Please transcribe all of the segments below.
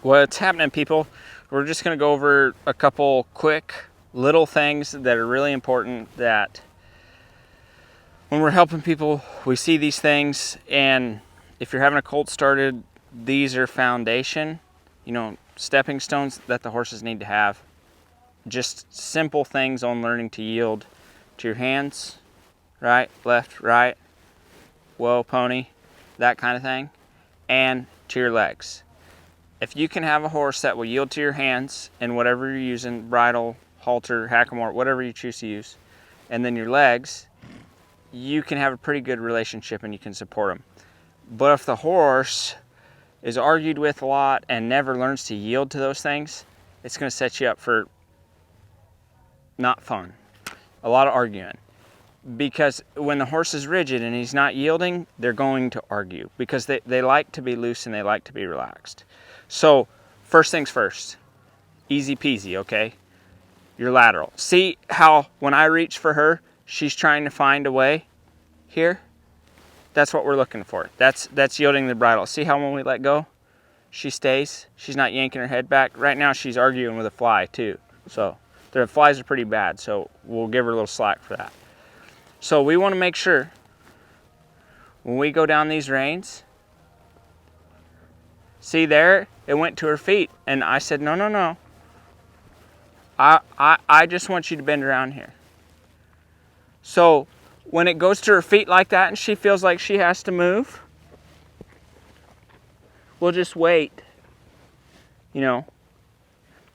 What's happening, people? We're just going to go over a couple quick little things that are really important, that when we're helping people, we see these things, and if you're having a colt started, these are foundation, stepping stones that the horses need to have. Just simple things on learning to yield to your hands, right, left, right, whoa, pony, that kind of thing, and to your legs. If you can have a horse that will yield to your hands and whatever you're using, bridle, halter, hackamore, whatever you choose to use, and then your legs, you can have a pretty good relationship and you can support them. But if the horse is argued with a lot and never learns to yield to those things, it's going to set you up for not fun, a lot of arguing. Because when the horse is rigid and he's not yielding, they're going to argue because they like to be loose and they like to be relaxed. So first things first, easy peasy, okay? Your lateral. See how when I reach for her, she's trying to find a way here? That's what we're looking for. That's yielding the bridle. See how when we let go, she stays? She's not yanking her head back. Right now she's arguing with a fly too. So the flies are pretty bad, so we'll give her a little slack for that. So we want to make sure when we go down these reins, see there, it went to her feet. And I said, no. I just want you to bend around here. So when it goes to her feet like that and she feels like she has to move, we'll just wait, And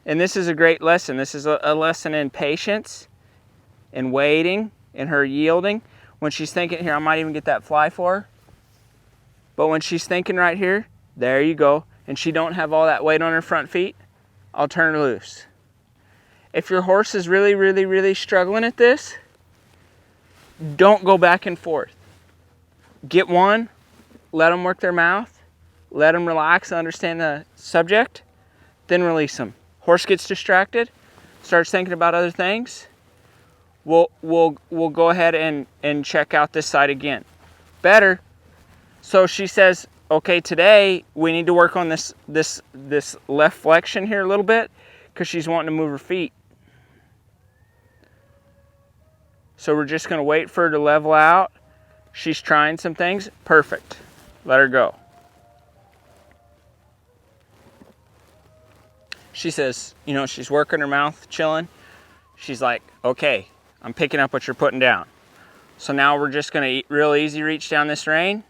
this is a great lesson. This is a lesson in patience, in waiting, in her yielding. When she's thinking, here, I might even get that fly for her. But when she's thinking right here, there you go, and she don't have all that weight on her front feet, I'll turn her loose. If your horse is really, really, really struggling at this, don't go back and forth. Get one, let them work their mouth, let them relax and understand the subject, then release them. Horse gets distracted, starts thinking about other things, we'll go ahead and check out this side again. Better. So she says, okay, today we need to work on this left flexion here a little bit because she's wanting to move her feet. So we're just going to wait for her to level out. She's trying some things. Perfect. Let her go. She says, she's working her mouth, chilling. She's like, okay, I'm picking up what you're putting down. So now we're just going to real easy reach down this rein.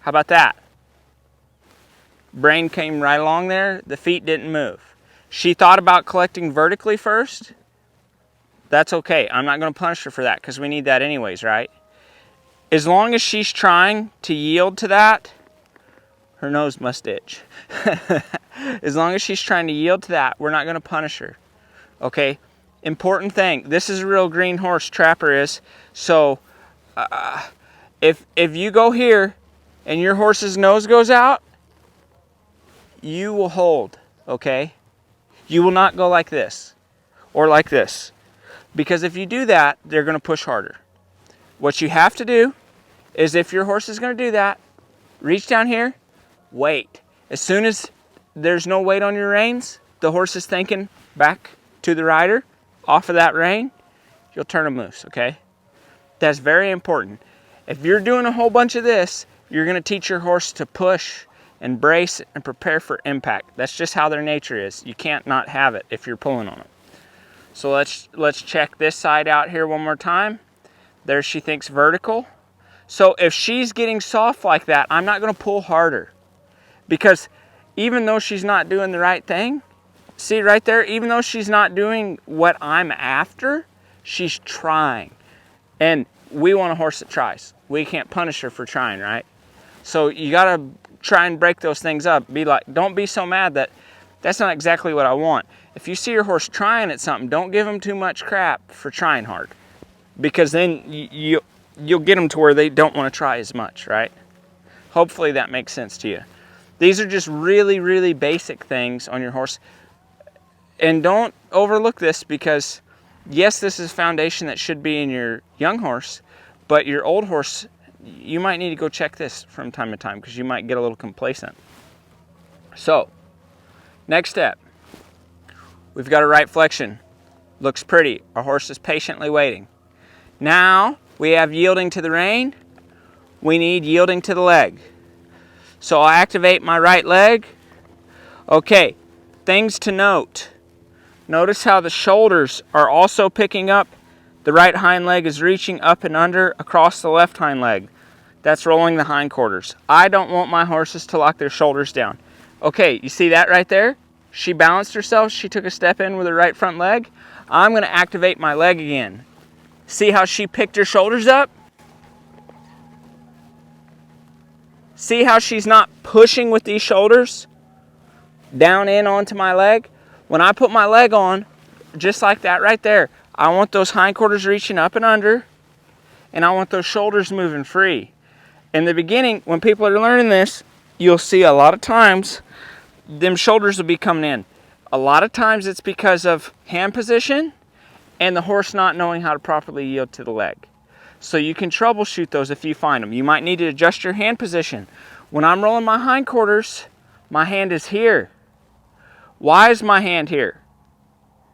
How about that? Brain came right along there. The feet didn't move. She thought about collecting vertically first. That's okay. I'm not going to punish her for that because we need that anyways, right? As long as she's trying to yield to that, her nose must itch. As long as she's trying to yield to that, we're not going to punish her. Okay? Important thing. This is a real green horse, Trapper is. So if you go here and your horse's nose goes out, you will hold, okay? You will not go like this or like this. Because if you do that, they're going to push harder. What you have to do is, if your horse is going to do that, reach down here, wait. As soon as there's no weight on your reins, the horse is thinking back to the rider, off of that rein, you'll turn them loose, okay? That's very important. If you're doing a whole bunch of this, you're going to teach your horse to push and brace and prepare for impact. That's just how their nature is. You can't not have it if you're pulling on them. So let's check this side out here one more time. There she thinks vertical. So if she's getting soft like that, I'm not going to pull harder. Because even though she's not doing the right thing, see right there, even though she's not doing what I'm after, she's trying. And we want a horse that tries. We can't punish her for trying, right? So you got to try and break those things up. Be like, don't be so mad that that's not exactly what I want. If you see your horse trying at something, don't give them too much crap for trying hard. Because then you'll get them to where they don't want to try as much, right? Hopefully that makes sense to you. These are just really, really basic things on your horse. And don't overlook this, because yes, this is foundation that should be in your young horse, but your old horse you might need to go check this from time to time because you might get a little complacent. So, next step. We've got a right flexion. Looks pretty. Our horse is patiently waiting. Now, we have yielding to the rein. We need yielding to the leg. So I'll activate my right leg. Okay, things to note. Notice how the shoulders are also picking up. The right hind leg is reaching up and under across the left hind leg. That's rolling the hindquarters. I don't want my horses to lock their shoulders down. Okay, you see that right there? She balanced herself. She took a step in with her right front leg. I'm going to activate my leg again. See how she picked her shoulders up? See how she's not pushing with these shoulders down in onto my leg? When I put my leg on, just like that right there, I want those hindquarters reaching up and under, and I want those shoulders moving free. In the beginning, when people are learning this, you'll see a lot of times them shoulders will be coming in. A lot of times it's because of hand position and the horse not knowing how to properly yield to the leg. So you can troubleshoot those if you find them. You might need to adjust your hand position. When I'm rolling my hindquarters, my hand is here. Why is my hand here?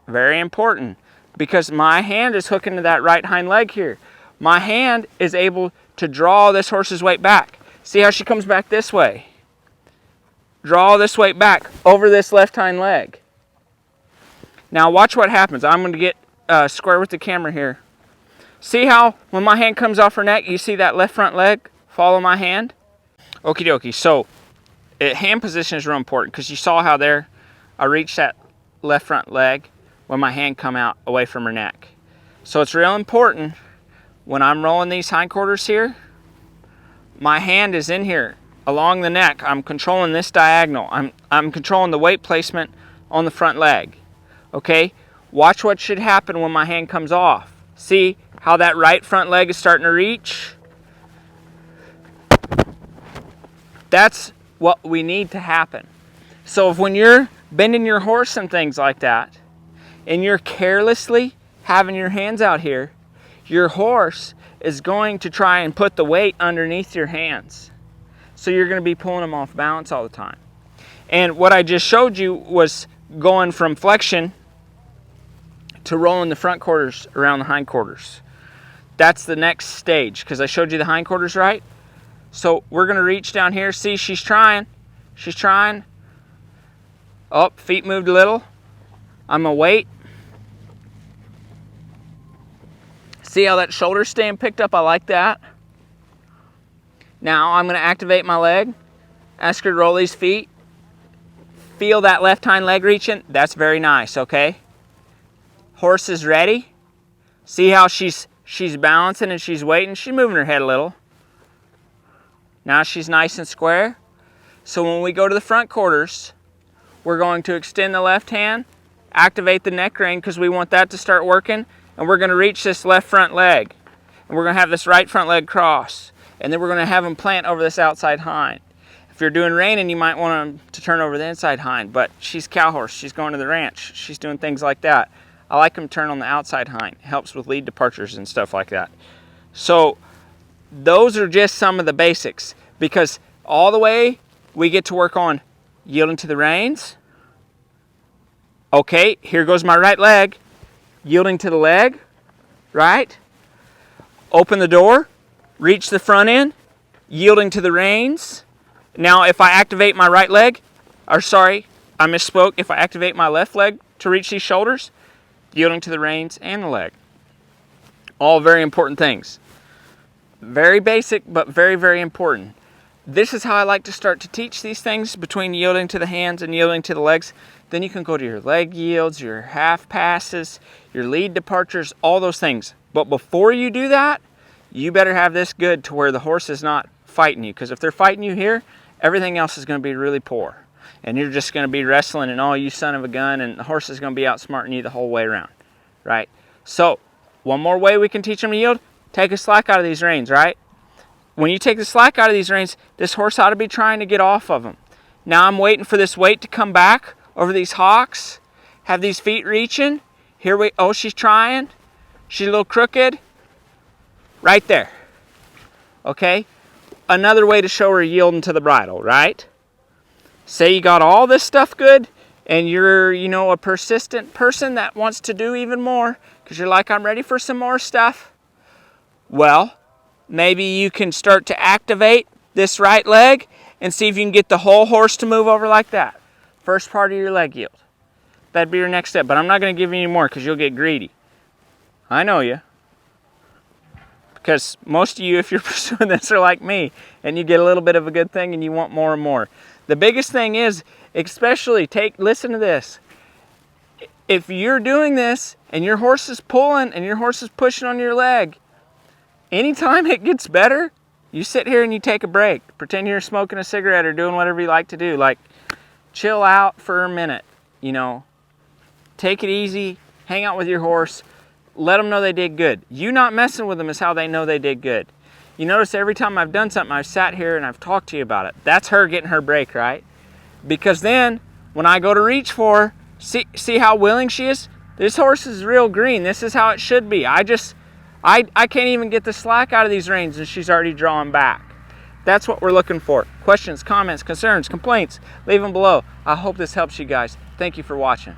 Very important, because my hand is hooking to that right hind leg here. My hand is able to draw this horse's weight back. See how she comes back this way? Draw this weight back over this left hind leg. Now watch what happens. I'm going to get square with the camera here. See how when my hand comes off her neck, you see that left front leg follow my hand? Okie dokie. So hand position is real important because you saw how there I reached that left front leg when my hand come out away from her neck. So it's real important when I'm rolling these hindquarters here, my hand is in here along the neck. I'm controlling this diagonal. I'm controlling the weight placement on the front leg. Okay? Watch what should happen when my hand comes off. See how that right front leg is starting to reach? That's what we need to happen. So if when you're bending your horse and things like that, and you're carelessly having your hands out here, your horse is going to try and put the weight underneath your hands. So you're going to be pulling them off balance all the time. And what I just showed you was going from flexion to rolling the front quarters around the hind quarters. That's the next stage, because I showed you the hind quarters, right? So we're going to reach down here. See, she's trying. She's trying. Oh, feet moved a little. I'm going to wait. See how that shoulder's staying picked up? I like that. Now I'm going to activate my leg. Ask her to roll these feet. Feel that left hind leg reaching. That's very nice, okay? Horse is ready. See how she's balancing and she's waiting. She's moving her head a little. Now she's nice and square. So when we go to the front quarters, we're going to extend the left hand, activate the neck rein because we want that to start working, and we're going to reach this left front leg. And we're going to have this right front leg cross. And then we're going to have him plant over this outside hind. If you're doing reining, you might want him to turn over the inside hind, but she's cow horse. She's going to the ranch. She's doing things like that. I like him to turn on the outside hind. It helps with lead departures and stuff like that. So those are just some of the basics, because all the way we get to work on yielding to the reins. Okay, here goes my right leg. Yielding to the leg, right? Open the door, reach the front end, yielding to the reins. Now if I activate my right leg, or sorry, I misspoke. If I activate my left leg to reach these shoulders, yielding to the reins and the leg. All very important things. Very basic, but very, very important. This is how I like to start to teach these things, between yielding to the hands and yielding to the legs. Then you can go to your leg yields, your half passes, your lead departures, all those things. But before you do that, you better have this good to where the horse is not fighting you. Because if they're fighting you here, everything else is going to be really poor. And you're just going to be wrestling and, oh, you son of a gun, and the horse is going to be outsmarting you the whole way around, right? So one more way we can teach them to yield, take a slack out of these reins, right? When you take the slack out of these reins, this horse ought to be trying to get off of them. Now I'm waiting for this weight to come back over these hocks, have these feet reaching. Here we, oh, she's trying. She's a little crooked. Right there. okay? Another way to show her yielding to the bridle, right? Say you got all this stuff good and you're, you know, a persistent person that wants to do even more because you're like, I'm ready for some more stuff. Well, maybe you can start to activate this right leg and see if you can get the whole horse to move over like that. First part of your leg yield. That'd be your next step, but I'm not going to give you any more because you'll get greedy. I know you. Because most of you, if you're pursuing this, are like me, and you get a little bit of a good thing and you want more and more. The biggest thing is, especially, listen to this. If you're doing this and your horse is pulling and your horse is pushing on your leg, anytime it gets better, you sit here and you take a break. Pretend you're smoking a cigarette or doing whatever you like to do. Like, chill out for a minute, you know. Take it easy, hang out with your horse, let them know they did good. You not messing with them is how they know they did good. You notice every time I've done something, I've sat here and I've talked to you about it. That's her getting her break, right? Because then, when I go to reach for her, see how willing she is? This horse is real green. This is how it should be. I can't even get the slack out of these reins and she's already drawing back. That's what we're looking for. Questions, comments, concerns, complaints, leave them below. I hope this helps you guys. Thank you for watching.